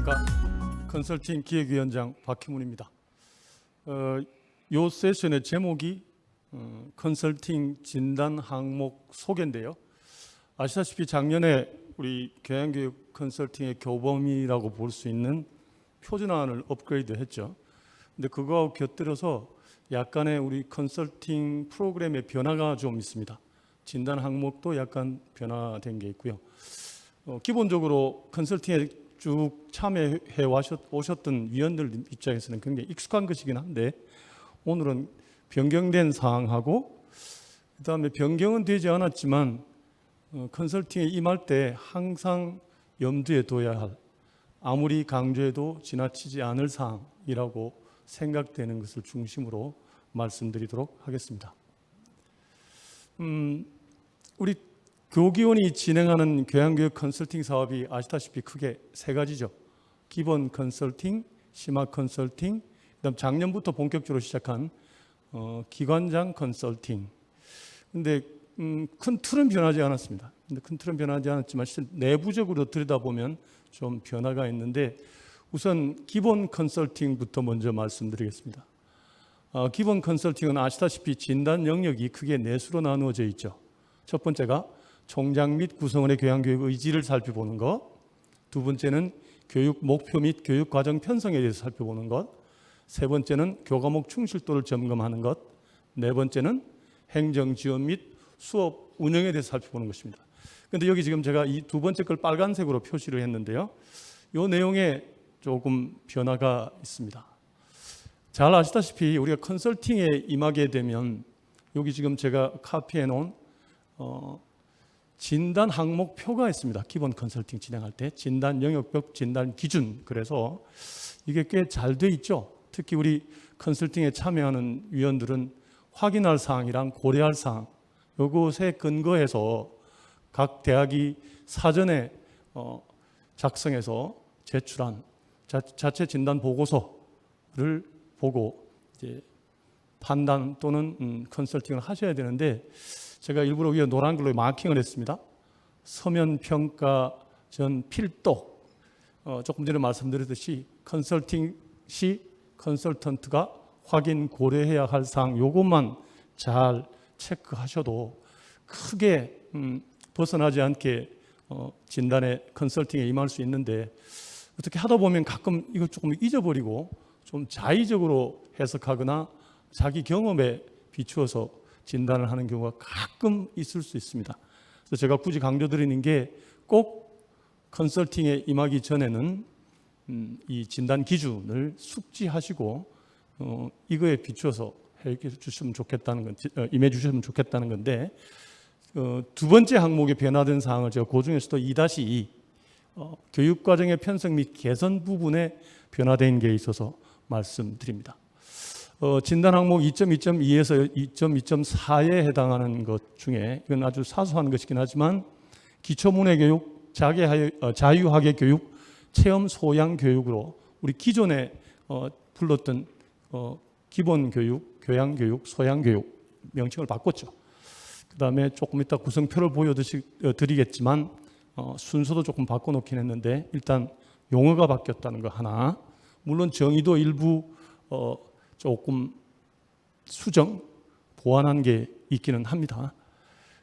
안녕하십니까. 컨설팅 기획위원장 박희문입니다. 요 세션의 제목이 컨설팅 진단 항목 소개인데요. 아시다시피 작년에 우리 교양교육 컨설팅의 교범이라고 볼 수 있는 표준안을 업그레이드 했죠. 근데 그거하고 곁들여서 약간의 우리 컨설팅 프로그램의 변화가 좀 있습니다. 진단 항목도 약간 변화된 게 있고요. 기본적으로 컨설팅에 쭉 참여해 오셨던 위원들 입장에서는 굉장히 익숙한 것이긴 한데 오늘은 변경된 사항하고 그다음에 변경은 되지 않았지만 컨설팅에 임할 때 항상 염두에 둬야 할, 아무리 강조해도 지나치지 않을 사항이라고 생각되는 것을 중심으로 말씀드리도록 하겠습니다. 우리 교기원이 진행하는 교양교육 컨설팅 사업이 아시다시피 크게 세 가지죠. 기본 컨설팅, 심화 컨설팅, 그다음 작년부터 본격적으로 시작한 기관장 컨설팅. 근데 큰 틀은 변하지 않았습니다. 근데 큰 틀은 변하지 않았지만 실제 내부적으로 들여다보면 좀 변화가 있는데 우선 기본 컨설팅부터 먼저 말씀드리겠습니다. 기본 컨설팅은 아시다시피 진단 영역이 크게 네 수로 나누어져 있죠. 첫 번째가 총장 및 구성원의 교양교육 의지를 살펴보는 것, 두 번째는 교육 목표 및 교육 과정 편성에 대해서 살펴보는 것, 세 번째는 교과목 충실도를 점검하는 것, 네 번째는 행정 지원 및 수업 운영에 대해서 살펴보는 것입니다. 그런데 여기 지금 제가 이 두 번째 걸 빨간색으로 표시를 했는데요. 이 내용에 조금 변화가 있습니다. 잘 아시다시피 우리가 컨설팅에 임하게 되면 여기 지금 제가 카피해 놓은 진단 항목표가 있습니다. 기본 컨설팅 진행할 때 진단 영역별, 진단 기준. 그래서 이게 꽤 잘 돼 있죠. 특히 우리 컨설팅에 참여하는 위원들은 확인할 사항이랑 고려할 사항, 이것에 근거해서 각 대학이 사전에 작성해서 제출한 자체 진단 보고서를 보고 이제 판단 또는 컨설팅을 하셔야 되는데 제가 일부러 위에 노란 글로 마킹을 했습니다. 서면 평가 전 필독. 조금 전에 말씀드렸듯이 컨설팅 시 컨설턴트가 확인 고려해야 할 사항 요것만 잘 체크하셔도 크게 벗어나지 않게 진단에 컨설팅에 임할 수 있는데 어떻게 하다 보면 가끔 이거 조금 잊어버리고 좀 자의적으로 해석하거나 자기 경험에 비추어서 진단을 하는 경우가 가끔 있을 수 있습니다. 그래서 제가 굳이 강조드리는 게 꼭 컨설팅에 임하기 전에는 이 진단 기준을 숙지하시고 이거에 비추어서 해 주시면 좋겠다는 임해 주시면 좋겠다는 건데 두 번째 항목에 변화된 사항을 제가 그 중에서도 2-2 교육과정의 편성 및 개선 부분에 변화된 게 있어서 말씀드립니다. 진단 항목 2.2.2에서 2.2.4에 해당하는 것 중에 이건 아주 사소한 것이긴 하지만 기초문해교육, 자유학예 교육, 체험 소양 교육으로 우리 기존에 불렀던 기본교육, 교양교육, 소양교육 명칭을 바꿨죠. 그 다음에 조금 이따 구성표를 보여드리겠지만 순서도 조금 바꿔놓긴 했는데 일단 용어가 바뀌었다는 거 하나, 물론 정의도 일부 조금 수정, 보완한 게 있기는 합니다.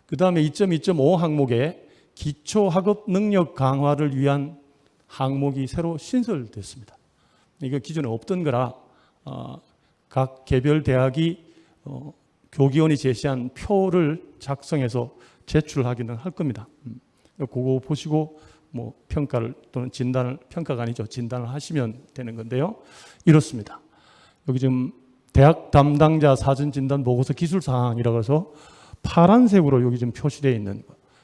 그 다음에 2.2.5 항목에 기초학업 능력 강화를 위한 항목이 새로 신설됐습니다. 이거 기존에 없던 거라 각 개별 대학이 교기원이 제시한 표를 작성해서 제출하기는 할 겁니다. 그거 보시고 뭐 평가를 또는 진단을, 평가가 아니죠, 진단을 하시면 되는 건데요. 이렇습니다. 여기 지금 대학 담당자 사전 진단 보고서 기술 사항이라고 해서 파란색으로 여기 지금 표시되어 있는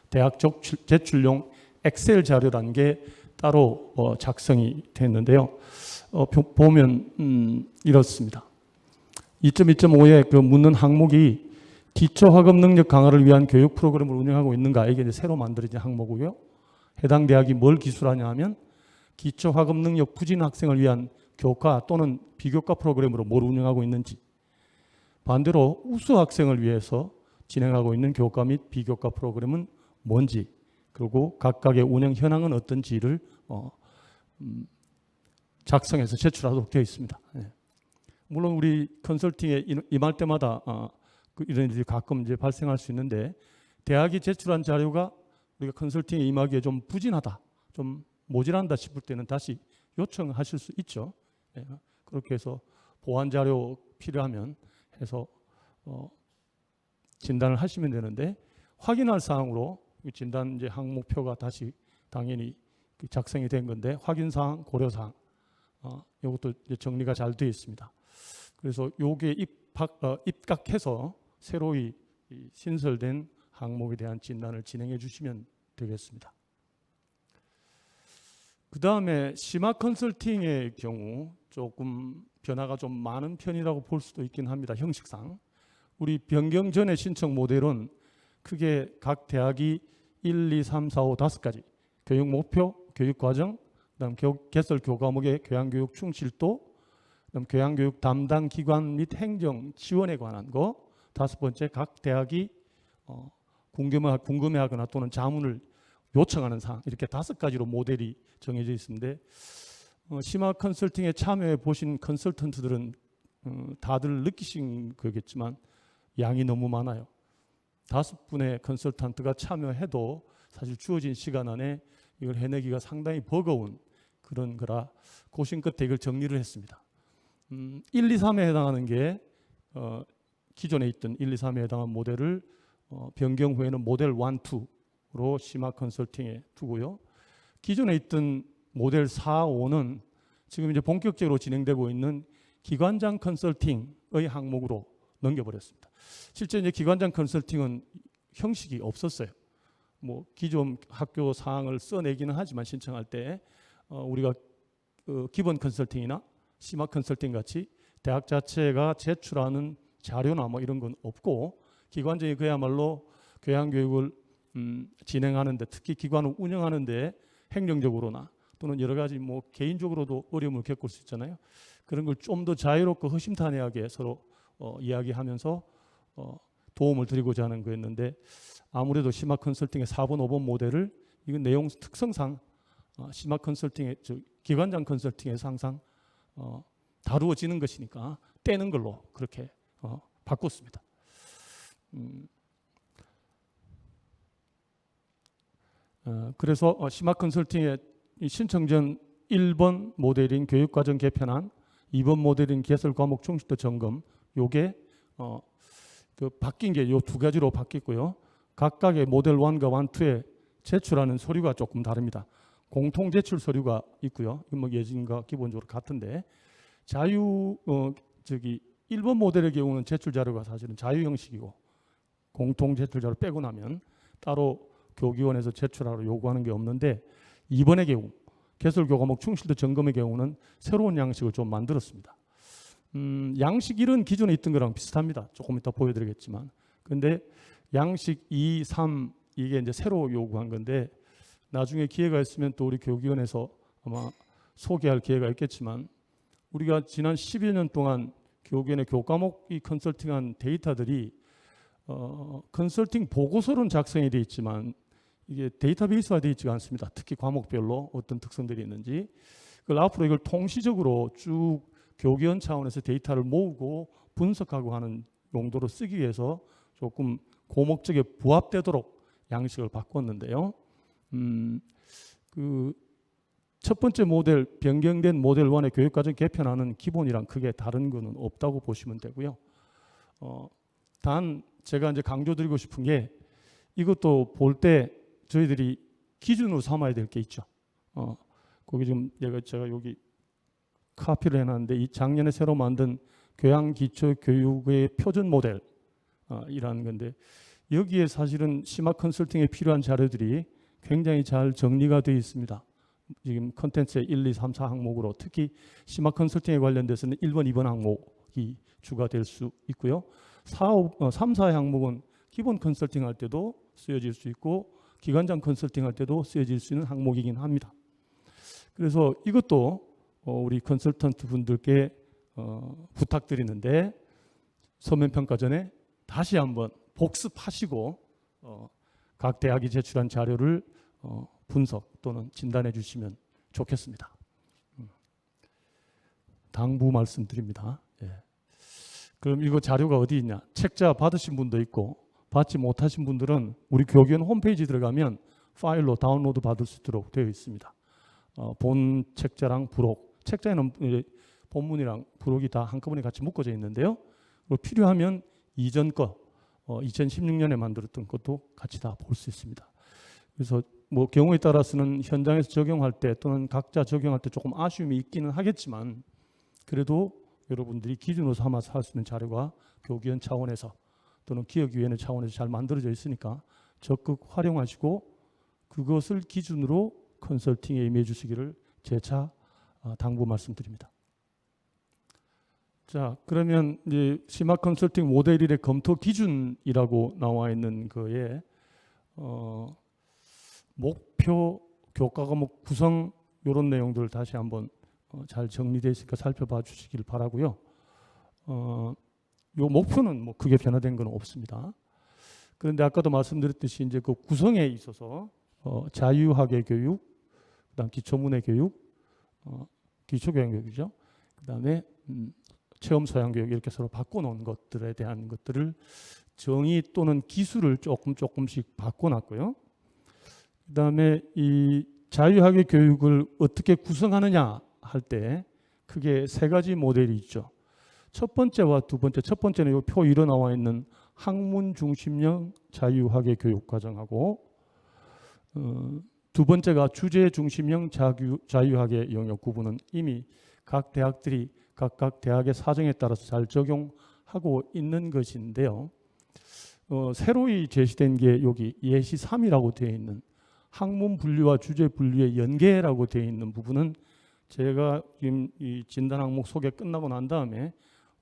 대학 제출용 엑셀 자료라는 게 따로 작성이 됐는데요. 보면 이렇습니다. 2.2.5에 그 묻는 항목이 기초학업 능력 강화를 위한 교육 프로그램을 운영하고 있는가, 이게 이제 새로 만들어진 항목이고요. 해당 대학이 뭘 기술하냐 하면 기초학업 능력 부진 학생을 위한 교과 또는 비교과 프로그램으로 뭘 운영하고 있는지, 반대로 우수 학생을 위해서 진행하고 있는 교과 및 비교과 프로그램은 뭔지, 그리고 각각의 운영 현황은 어떤지를 작성해서 제출하도록 되어 있습니다. 예. 물론 우리 컨설팅에 임할 때마다 이런 일이 가끔 이제 발생할 수 있는데, 대학이 제출한 자료가 우리가 컨설팅에 임하기에 좀 부진하다, 좀 모자란다 싶을 때는 다시 요청하실 수 있죠. 예. 그렇게 해서 보완 자료 필요하면 해서 진단을 하시면 되는데, 확인할 사항으로 진단 이제 항목표가 다시 당연히 작성이 된 건데, 확인 사항, 고려 사항, 이것도 이제 정리가 잘 되어 있습니다. 그래서 요게 입각해서 새로이 신설된 항목에 대한 진단을 진행해 주시면 되겠습니다. 그 다음에 심화 컨설팅의 경우 조금 변화가 좀 많은 편이라고 볼 수도 있긴 합니다. 형식상. 우리 변경 전의 신청 모델은 크게 각 대학이 1, 2, 3, 4, 5, 5가지 교육 목표, 교육 과정, 그다음 개설 교과목의 교양교육 충실도, 그다음 교양교육 담당 기관 및 행정 지원에 관한 거, 5번째 각 대학이 궁금해하거나 또는 자문을 요청하는 사항, 이렇게 5가지로 모델이 정해져 있는데, 심화 컨설팅에 참여해 보신 컨설턴트들은 다들 느끼신 거겠지만 양이 너무 많아요. 5분의 컨설턴트가 참여해도 사실 주어진 시간 안에 이걸 해내기가 상당히 버거운 그런 거라 고심 끝에 이걸 정리를 했습니다. 1, 2, 3에 해당하는 게 기존에 있던 1, 2, 3에 해당하는 모델을 변경 후에는 모델 1, 2로 심화 컨설팅에 두고요. 기존에 있던 모델 4, 5는 지금 이제 본격적으로 진행되고 있는 기관장 컨설팅의 항목으로 넘겨버렸습니다. 실제 이제 기관장 컨설팅은 형식이 없었어요. 뭐 기존 학교 사항을 써내기는 하지만 신청할 때 우리가 기본 컨설팅이나 심화 컨설팅 같이 대학 자체가 제출하는 자료나 뭐 이런 건 없고, 기관장이 그야말로 교양교육을 진행하는데, 특히 기관을 운영하는데 행정적으로나 또는 여러 가지 뭐 개인적으로도 어려움을 겪을 수 있잖아요. 그런 걸 좀 더 자유롭고 허심탄회하게 서로 이야기하면서 도움을 드리고자 하는 거였는데, 아무래도 심화 컨설팅의 4번, 5번 모델을 이건 내용 특성상 심화 컨설팅의 기관장 컨설팅에서 항상 다루어지는 것이니까 떼는 걸로 그렇게 바꿨습니다. 그래서 심화 컨설팅의 신청 전 1번 모델인 교육과정 개편안, 2번 모델인 개설 과목 충실도 점검, 요게 바뀐 게 요 2가지로 바뀌었고요. 각각의 모델 1과 1, 2에 제출하는 서류가 조금 다릅니다. 공통 제출 서류가 있고요. 이건 뭐 예전과 기본적으로 같은데, 1번 모델의 경우는 제출 자료가 사실은 자유 형식이고, 공통 제출 자료 빼고 나면 따로 교기원에서 제출하러 요구하는 게 없는데, 2번의 경우 개설 교과목 충실도 점검의 경우는 새로운 양식을 좀 만들었습니다. 양식 1은 기존에 있던 거랑 비슷합니다. 조금 이따 보여드리겠지만, 근데 양식 2, 3 이게 이제 새로 요구한 건데, 나중에 기회가 있으면 또 우리 교육위원회에서 아마 소개할 기회가 있겠지만, 우리가 지난 10여 년 동안 교육위원회 교과목이 컨설팅한 데이터들이 컨설팅 보고서로는 작성이 되어 있지만 이게 데이터베이스화 되어 있지가 않습니다. 특히 과목별로 어떤 특성들이 있는지, 그걸 앞으로 이걸 통시적으로 쭉 교육위원 차원에서 데이터를 모으고 분석하고 하는 용도로 쓰기 위해서 조금 고목적에 부합되도록 양식을 바꿨는데요. 그 첫 번째 모델, 변경된 모델 1의 교육과정 개편안은 기본이랑 크게 다른 거는 없다고 보시면 되고요. 단 제가 이제 강조드리고 싶은 게, 이것도 볼 때 저희들이 기준으로 삼아야 될 게 있죠. 거기 좀 제가 여기 카피를 해놨는데, 이 작년에 새로 만든 교양기초교육의 표준 모델 이라는 건데, 여기에 사실은 심화 컨설팅에 필요한 자료들이 굉장히 잘 정리가 되어 있습니다. 지금 컨텐츠의 1, 2, 3, 4 항목으로, 특히 심화 컨설팅에 관련돼서는 1번, 2번 항목이 주가 될 수 있고요. 3, 4의 항목은 기본 컨설팅 할 때도 쓰여질 수 있고 기관장 컨설팅 할 때도 쓰여질 수 있는 항목이긴 합니다. 그래서 이것도 우리 컨설턴트 분들께 부탁드리는데, 서면평가 전에 다시 한번 복습하시고 각 대학이 제출한 자료를 분석 또는 진단해 주시면 좋겠습니다. 당부 말씀드립니다. 예. 그럼 이거 자료가 어디 있냐? 책자 받으신 분도 있고 받지 못하신 분들은 우리 교육위원 홈페이지 들어가면 파일로 다운로드 받을 수 있도록 되어 있습니다. 본 책자랑 부록, 책자에는 본문이랑 부록이 다 한꺼번에 같이 묶어져 있는데요. 그리고 필요하면 이전 거 2016년에 만들었던 것도 같이 다 볼 수 있습니다. 그래서 뭐 경우에 따라서는 현장에서 적용할 때 또는 각자 적용할 때 조금 아쉬움이 있기는 하겠지만 그래도 여러분들이 기준으로 삼아서 할 수 있는 자료가 교육위원 차원에서 또는 기억위원회 차원에서 잘 만들어져 있으니까 적극 활용하시고 그것을 기준으로 컨설팅에 임해 주시기를 재차 당부 말씀드립니다. 자, 그러면 이제 심화 컨설팅 모델 1의 검토 기준이라고 나와 있는 거에 목표, 교과 과목 구성 이런 내용들을 다시 한번 잘 정리되어 있으니까 살펴봐 주시길 바라고요. 요 목표는 뭐 크게 변화된 건 없습니다. 그런데 아까도 말씀드렸듯이 이제 그 구성에 있어서 자유학의 교육, 그다음 기초문해 교육, 기초교양 교육이죠. 그다음에 체험 소양 교육 이렇게 서로 바꿔놓은 것들에 대한 것들을 정의 또는 기술을 조금씩 바꿔놨고요. 그다음에 이 자유학의 교육을 어떻게 구성하느냐 할 때 크게 세 가지 모델이 있죠. 첫 번째와 두 번째, 첫 번째는 이 표 위로 나와 있는 학문 중심형 자유학의 교육 과정하고 두 번째가 주제 중심형 자유학의 영역 구분은 이미 각 대학들이 각각 대학의 사정에 따라서 잘 적용하고 있는 것인데요. 새로이 제시된 게 여기 예시 3이라고 되어 있는 학문 분류와 주제 분류의 연계라고 되어 있는 부분은 제가 지금 이 진단 항목 소개 끝나고 난 다음에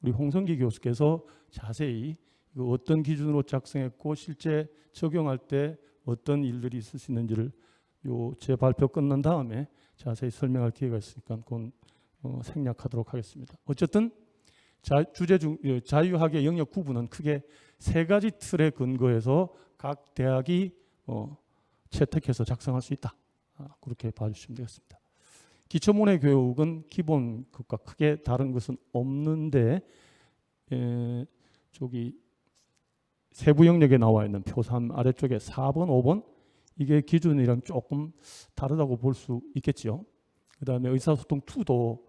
우리 홍성기 교수께서 자세히 어떤 기준으로 작성했고 실제 적용할 때 어떤 일들이 있을 수 있는지를 제 발표 끝난 다음에 자세히 설명할 기회가 있으니까 그건 생략하도록 하겠습니다. 어쨌든 자유학의 영역 구분은 크게 세 가지 틀에 근거해서 각 대학이 채택해서 작성할 수 있다. 그렇게 봐주시면 되겠습니다. 기초문해 교육은 기본 것과 크게 다른 것은 없는데 저기 세부 영역에 나와 있는 표 3 아래쪽에 4번, 5번 이게 기준이랑 조금 다르다고 볼 수 있겠죠. 그 다음에 의사소통 2도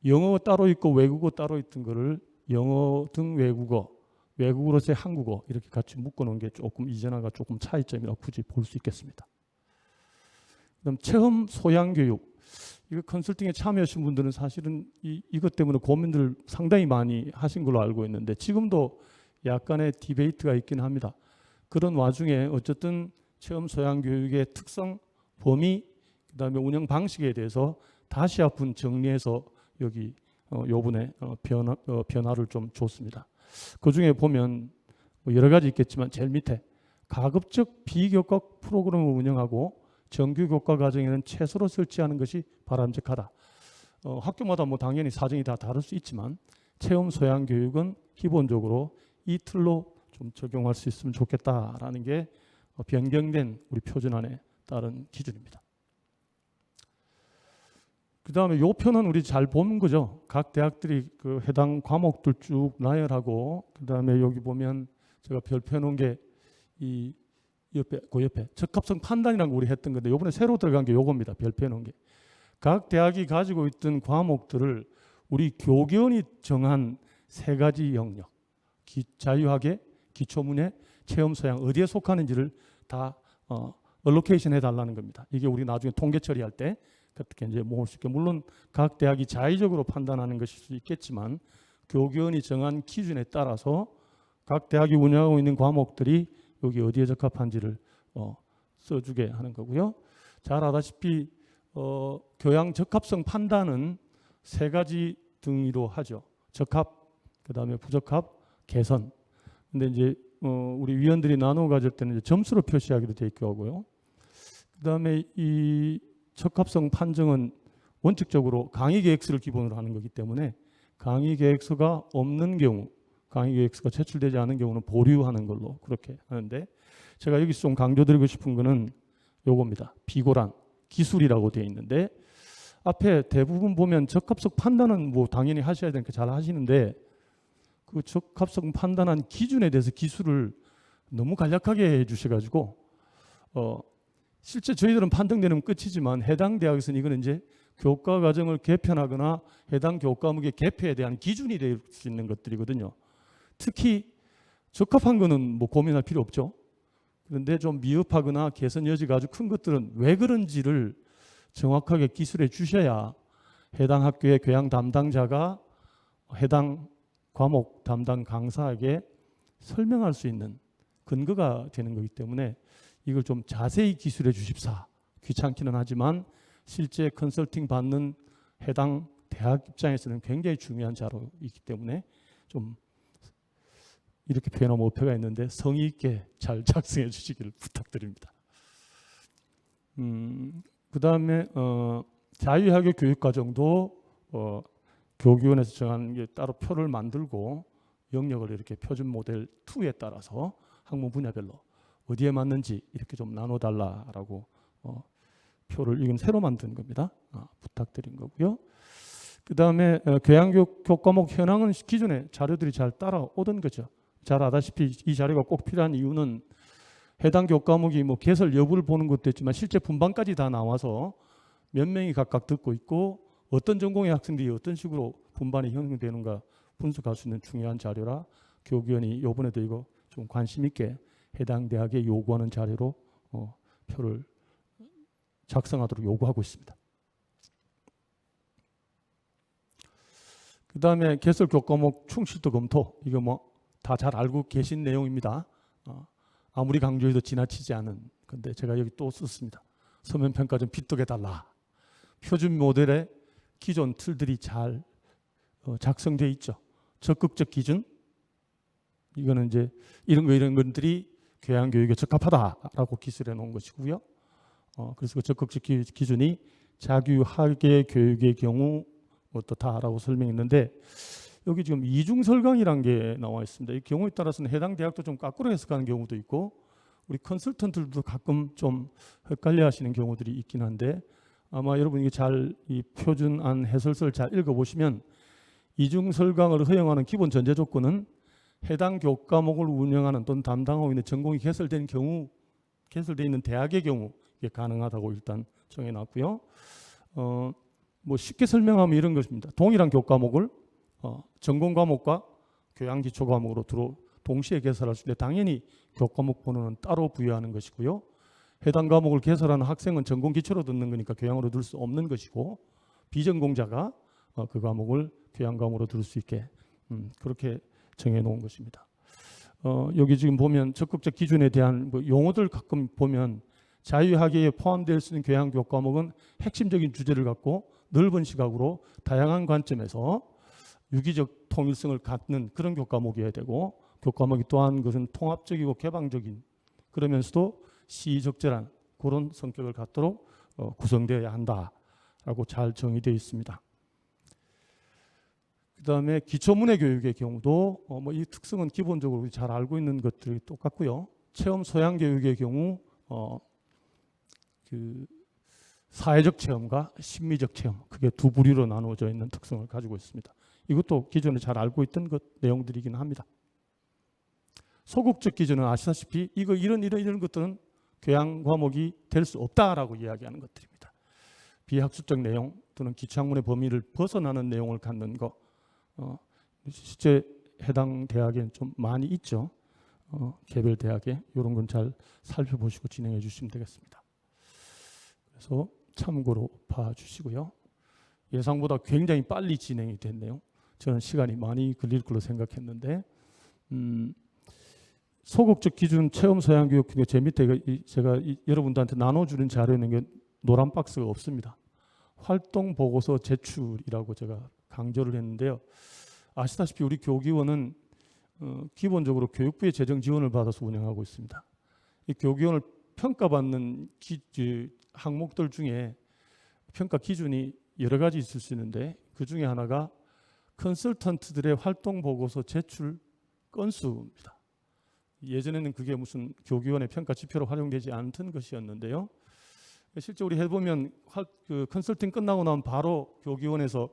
영어 따로 있고 외국어 따로 있던 거를 영어 등 외국어로서의 한국어 이렇게 같이 묶어놓은 게 조금 이전화가 조금 차이점이라고 굳이 볼 수 있겠습니다. 그다음 체험 소양 교육 이거 컨설팅에 참여하신 분들은 사실은 이것 때문에 고민들 상당히 많이 하신 걸로 알고 있는데 지금도 약간의 디베이트가 있긴 합니다. 그런 와중에 어쨌든 체험 소양 교육의 특성, 범위, 그다음에 운영 방식에 대해서 다시 한번 정리해서 여기 요번에 변화를 좀 줬습니다. 그 중에 보면 뭐 여러 가지 있겠지만 제일 밑에 가급적 비교과 프로그램을 운영하고 정규 교과 과정에는 최소로 설치하는 것이 바람직하다. 학교마다 뭐 당연히 사정이 다 다를 수 있지만 체험 소양 교육은 기본적으로 이 틀로 좀 적용할 수 있으면 좋겠다라는 게 변경된 우리 표준안에 따른 기준입니다. 그 다음에 요 표는 우리 잘 보는 거죠. 각 대학들이 그 해당 과목들 쭉 나열하고 그 다음에 여기 보면 제가 별표 놓은 게 이 그 옆에 적합성 판단이라는 거 우리 했던 건데 요번에 새로 들어간 게 요겁니다. 별표 놓은 게. 각 대학이 가지고 있던 과목들을 우리 교견이 정한 세 가지 영역 자유학의 기초문해 체험 소양 어디에 속하는지를 다 얼로케이션 해달라는 겁니다. 이게 우리 나중에 통계 처리할 때 어떻게 이제 모을 수 있게 물론 각 대학이 자의적으로 판단하는 것일 수 있겠지만 교견이 정한 기준에 따라서 각 대학이 운영하고 있는 과목들이 여기 어디에 적합한지를 써주게 하는 거고요. 잘 알다시피 교양 적합성 판단은 세 가지 등위로 하죠. 적합, 그 다음에 부적합, 개선. 근데 이제 우리 위원들이 나누어 가질 때는 이제 점수로 표시하기로 돼 있고 하고요. 그 다음에 이 적합성 판정은 원칙적으로 강의 계획서를 기본으로 하는 거기 때문에 강의 계획서가 없는 경우, 강의 계획서가 제출되지 않은 경우는 보류하는 걸로 그렇게 하는데 제가 여기서 좀 강조드리고 싶은 거는 요겁니다. 비고란, 기술이라고 되어 있는데 앞에 대부분 보면 적합성 판단은 뭐 당연히 하셔야 되니까 잘 하시는데 그 적합성 판단한 기준에 대해서 기술을 너무 간략하게 해주셔가지고 실제 저희들은 판정되면 끝이지만 해당 대학에서는 이거는 이제 교과 과정을 개편하거나 해당 교과 과목의 개폐에 대한 기준이 될 수 있는 것들이거든요. 특히 적합한 거는 뭐 고민할 필요 없죠. 그런데 좀 미흡하거나 개선 여지가 아주 큰 것들은 왜 그런지를 정확하게 기술해 주셔야 해당 학교의 교양 담당자가 해당 과목 담당 강사에게 설명할 수 있는 근거가 되는 거기 때문에 이걸 좀 자세히 기술해 주십사. 귀찮기는 하지만 실제 컨설팅 받는 해당 대학 입장에서는 굉장히 중요한 자료이기 때문에 좀 이렇게 표현하면 어폐가 있는데 성의 있게 잘 작성해 주시기를 부탁드립니다. 그 다음에 자유학교 교육과정도 교육위원회에서 정한 게 따로 표를 만들고 영역을 이렇게 표준 모델 2에 따라서 학문 분야별로 어디에 맞는지 이렇게 좀 나눠달라라고 표를 이건 새로 만든 겁니다. 부탁드린 거고요. 그 다음에 교양교육 교과목 현황은 기존에 자료들이 잘 따라오던 거죠. 잘 아다시피 이 자료가 꼭 필요한 이유는 해당 교과목이 뭐 개설 여부를 보는 것도 있지만 실제 분반까지 다 나와서 몇 명이 각각 듣고 있고 어떤 전공의 학생들이 어떤 식으로 분반이 형성되는가 분석할 수 있는 중요한 자료라 교육위원이 이번에도 이거 좀 관심 있게 해당 대학에 요구하는 자료로 표를 작성하도록 요구하고 있습니다. 그 다음에 개설 교과목 충실도 검토 이거 뭐 다 잘 알고 계신 내용입니다. 아무리 강조해도 지나치지 않은 건데 제가 여기 또 썼습니다. 서면 평가 좀 비뚝해 달라. 표준 모델의 기존 틀들이 잘 작성되어 있죠. 적극적 기준 이거는 이제 이런 것들이 교양 교육에 적합하다라고 기술해 놓은 것이고요. 그래서 그 적극적 기준이 자규학예 교육의 경우 어떻다라고 설명했는데 여기 지금 이중설강이라는 게 나와 있습니다. 이 경우에 따라서는 해당 대학도 좀 거꾸로 해석하는 경우도 있고 우리 컨설턴트들도 가끔 좀 헷갈려 하시는 경우들이 있긴 한데 아마 여러분 이게 잘 이 표준안 해설서를 잘 읽어보시면 이중설강을 허용하는 기본 전제 조건은 해당 교과목을 운영하는 또는 담당하고 있는 전공이 개설된 경우 개설되어 있는 대학의 경우 이게 가능하다고 일단 정해놨고요. 뭐 쉽게 설명하면 이런 것입니다. 동일한 교과목을 전공 과목과 교양 기초 과목으로 동시에 개설할 수 있는데 당연히 교과목 번호는 따로 부여하는 것이고요. 해당 과목을 개설하는 학생은 전공 기초로 듣는 거니까 교양으로 들 수 없는 것이고 비전공자가 그 과목을 교양 과목으로 들을 수 있게 그렇게 정해놓은 것입니다. 여기 지금 보면 적극적 기준에 대한 뭐 용어들 가끔 보면 자유학예에 포함될 수 있는 교양 교과목은 핵심적인 주제를 갖고 넓은 시각으로 다양한 관점에서 유기적 통일성을 갖는 그런 교과목이어야 되고 교과목이 또한 그것은 통합적이고 개방적인 그러면서도 시의적절한 그런 성격을 갖도록 구성되어야 한다라고 잘 정의되어 있습니다. 그 다음에 기초문해 교육의 경우도 뭐 이 특성은 기본적으로 잘 알고 있는 것들이 똑같고요. 체험 소양 교육의 경우 그 사회적 체험과 심미적 체험 그게 두 부류로 나누어져 있는 특성을 가지고 있습니다. 이것도 기존에 잘 알고 있던 내용들이긴 합니다. 소극적 기준은 아시다시피 이런 것들은 교양 과목이 될 수 없다라고 이야기하는 것들입니다. 비학술적 내용 또는 기초학문의 범위를 벗어나는 내용을 갖는 거 실제 해당 대학에 좀 많이 있죠. 개별 대학에 이런 건 잘 살펴보시고 진행해 주시면 되겠습니다. 그래서 참고로 봐주시고요. 예상보다 굉장히 빨리 진행이 됐네요. 저는 시간이 많이 걸릴 걸로 생각했는데 소극적 기준 체험 소양 교육 제 밑에 제가 여러분들한테 나눠주는 자료는 게 노란 박스가 없습니다. 활동 보고서 제출이라고 제가 강조를 했는데요. 아시다시피 우리 교육위원은 기본적으로 교육부의 재정 지원을 받아서 운영하고 있습니다. 이 교육위원을 평가받는 항목들 중에 평가 기준이 여러 가지 있을 수 있는데 그 중에 하나가 컨설턴트들의 활동 보고서 제출 건수입니다. 예전에는 그게 무슨 교육위원회 평가 지표로 활용되지 않던 것이었는데요. 실제 우리 해보면 그 컨설팅 끝나고 나면 바로 교기원에서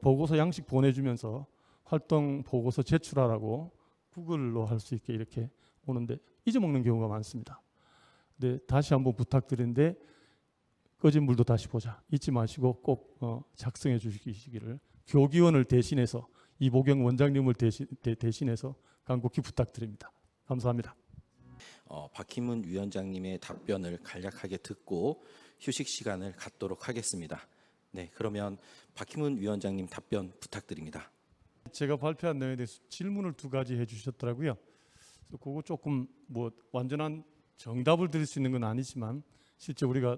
보고서 양식 보내주면서 활동 보고서 제출하라고 구글로 할 수 있게 이렇게 오는데 잊어먹는 경우가 많습니다. 근데 다시 한번 부탁드리는데 꺼진 물도 다시 보자. 잊지 마시고 꼭 작성해 주시기를 교기원을 대신해서 이보경 원장님을 대신해서 간곡히 부탁드립니다. 감사합니다. 박희문 위원장님의 답변을 간략하게 듣고 휴식 시간을 갖도록 하겠습니다. 네, 그러면 박희문 위원장님 답변 부탁드립니다. 제가 발표한 내용에 대해서 질문을 2가지 해주셨더라고요. 그래서 그거 조금 뭐 완전한 정답을 드릴 수 있는 건 아니지만 실제 우리가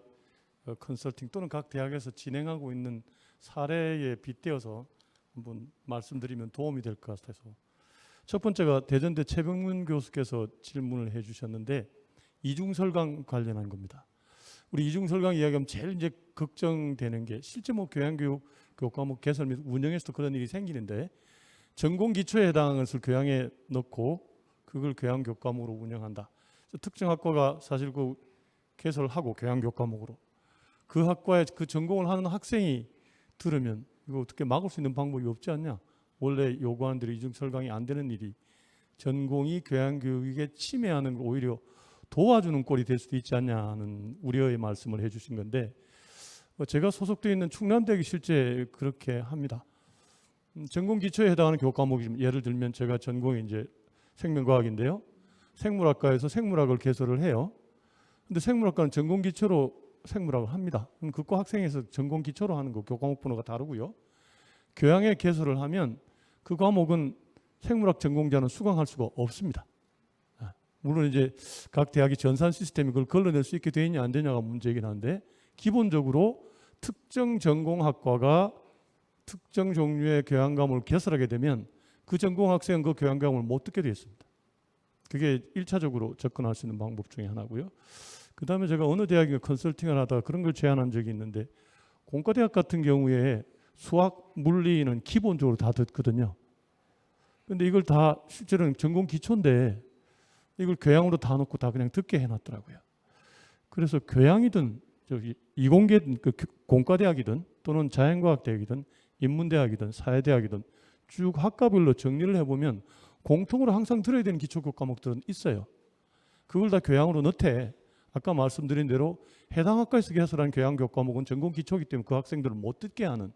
컨설팅 또는 각 대학에서 진행하고 있는 사례에 빗대어서 한번 말씀드리면 도움이 될 것 같아서. 첫 번째가 대전대 최병문 교수께서 질문을 해주셨는데 이중설강 관련한 겁니다. 우리 이중설강 이야기하면 제일 이제 걱정되는 게 실제 뭐 교양교육 교과목 개설 및 운영에서도 그런 일이 생기는데 전공 기초에 해당하는 것을 교양에 넣고 그걸 교양 교과목으로 운영한다. 특정 학과가 사실 그 개설을 하고 교양 교과목으로 그 학과에 그 전공을 하는 학생이 들으면 이거 어떻게 막을 수 있는 방법이 없지 않냐? 원래 요구하는 대로 이중설강이 안 되는 일이 전공이 교양교육에 침해하는 걸 오히려 도와주는 꼴이 될 수도 있지 않냐는 우려의 말씀을 해주신 건데 제가 소속되어 있는 충남대학이 실제 그렇게 합니다. 전공 기초에 해당하는 교과목이 예를 들면 제가 전공이 이제 생명과학인데요. 생물학과에서 생물학을 개설을 해요. 근데 생물학과는 전공 기초로 생물학을 합니다. 그럼 그과 학생에서 전공 기초로 하는 거 교과목 번호가 다르고요. 교양에 개설을 하면 그 과목은 생물학 전공자는 수강할 수가 없습니다. 물론 이제 각 대학이 전산 시스템이 그걸 걸러낼 수 있게 되느냐 안 되냐가 문제이긴 한데 기본적으로 특정 전공학과가 특정 종류의 교양 과목을 개설하게 되면 그 전공 학생은 그 교양 과목을 못 듣게 되어 있습니다. 그게 1차적으로 접근할 수 있는 방법 중에 하나고요. 그 다음에 제가 어느 대학에 컨설팅을 하다가 그런 걸 제안한 적이 있는데 공과대학 같은 경우에 수학, 물리는 기본적으로 다 듣거든요. 근데 이걸 다 실제로는 전공 기초인데 이걸 교양으로 다 놓고 다 그냥 듣게 해놨더라고요. 그래서 교양이든 저기 이공계 그 공과대학이든 또는 자연과학대학이든 인문대학이든 사회대학이든 쭉 학과별로 정리를 해보면 공통으로 항상 들어야 되는 기초교육 과목들은 있어요. 그걸 다 교양으로 넣되 아까 말씀드린 대로 해당 학과에서 개설한 교양교육 과목은 전공 기초이기 때문에 그 학생들을 못 듣게 하는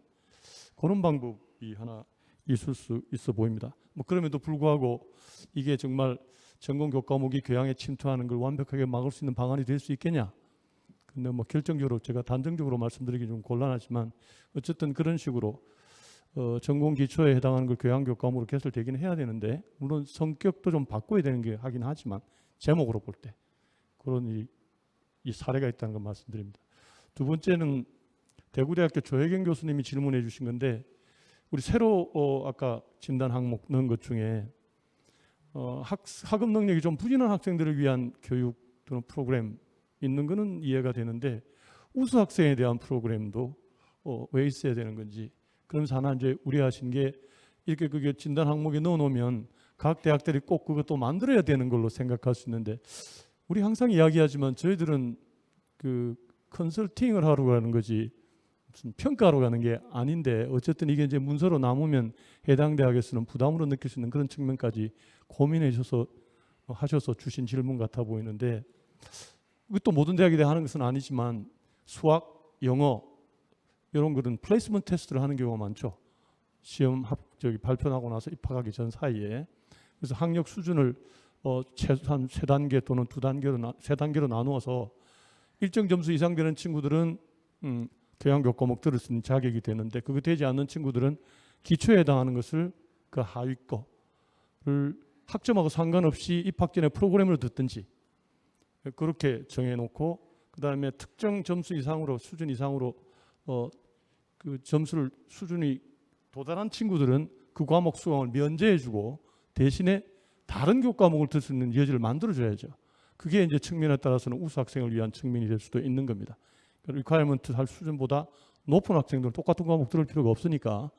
그런 방법이 하나 있을 수 있어 보입니다. 뭐 그럼에도 불구하고 이게 정말 전공 교육 과목이 교양에 침투하는 걸 완벽하게 막을 수 있는 방안이 될 수 있겠냐? 근데 뭐 결정적으로 제가 단정적으로 말씀드리기 좀 곤란하지만 어쨌든 그런 식으로 전공 기초에 해당하는 걸 교양 교육 과목으로 개설되기는 해야 되는데 물론 성격도 좀 바꿔야 되는 게 하긴 하지만 제목으로 볼 때 그런 이 사례가 있다는 걸 말씀드립니다. 두 번째는 대구대학교 조혜경 교수님이 질문해 주신 건데 우리 새로 아까 진단 항목 넣은 것 중에 학업 능력이 좀 부진한 학생들을 위한 교육 또는 프로그램 있는 거는 이해가 되는데 우수 학생에 대한 프로그램도 왜 있어야 되는 건지 그러면서 하나 이제 우려하신 게 이렇게 그게 진단 항목에 넣어놓으면 각 대학들이 꼭 그것도 만들어야 되는 걸로 생각할 수 있는데 우리 항상 이야기하지만 저희들은 그 컨설팅을 하러 가는 거지 무슨 평가하러 가는 게 아닌데 어쨌든 이게 이제 문서로 남으면 해당 대학에서는 부담으로 느낄 수 있는 그런 측면까지 고민해 하셔서 주신 질문 같아 보이는데 또 모든 대학이 하는 것은 아니지만 수학, 영어 이런 것은 플레이스먼트 테스트를 하는 경우가 많죠. 시험 발표하고 나서 입학하기 전 사이에 그래서 학력 수준을 최소한 3단계 또는 3단계로 나누어서 일정 점수 이상 되는 친구들은 교양교육 과목 들을 수 있는 자격이 되는데 그거 되지 않는 친구들은 기초에 해당하는 것을 그 하위 거를 학점하고 상관없이 입학 전에 프로그램을 듣든지 그렇게 정해놓고 그 다음에 특정 점수 이상으로 수준 이상으로 그 점수를 수준이 도달한 친구들은 그 과목 수강을 면제해주고 대신에 다른 교육 과목을 들 수 있는 여지를 만들어줘야죠. 그게 이제 측면에 따라서는 우수 학생을 위한 측면이 될 수도 있는 겁니다. 리ኳ이어먼트 할 수준보다 높은 학생들은 똑같은 과목 들을 필요가 없으니까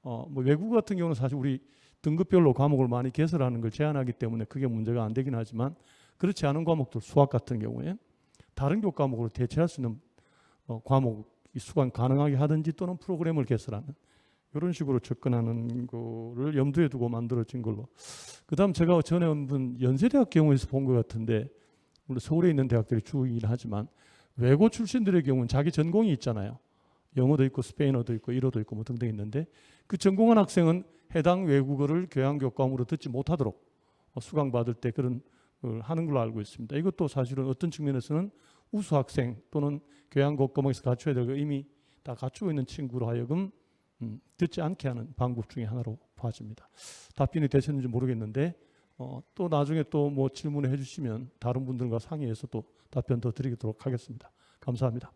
뭐 외국 같은 경우는 사실 우리 등급별로 과목을 많이 개설하는 걸 제한하기 때문에 그게 문제가 안 되긴 하지만 그렇지 않은 과목들 수학 같은 경우에 다른 교과목으로 대체할 수 있는 과목이 수강 가능하게 하든지 또는 프로그램을 개설하는 이런 식으로 접근하는 거를 염두에 두고 만들어진 걸로. 그다음 제가 전에 한번 연세대학 경우에서 본 것 같은데, 물론 서울에 있는 대학들이 주이긴 하지만 외고 출신들의 경우는 자기 전공이 있잖아요. 영어도 있고 스페인어도 있고 일어도 있고 뭐 등등 있는데, 그 전공한 학생은 해당 외국어를 교양교과목으로 듣지 못하도록 수강받을 때 그런 걸 하는 걸로 알고 있습니다. 이것도 사실은 어떤 측면에서는 우수 학생 또는 교양교과목에서 갖춰야 될 거 이미 다 갖추고 있는 친구로 하여금 듣지 않게 하는 방법 중에 하나로 봐집니다. 답변이 되셨는지 모르겠는데 또 나중에 또 뭐 질문을 해주시면 다른 분들과 상의해서 또 답변 더 드리도록 하겠습니다. 감사합니다.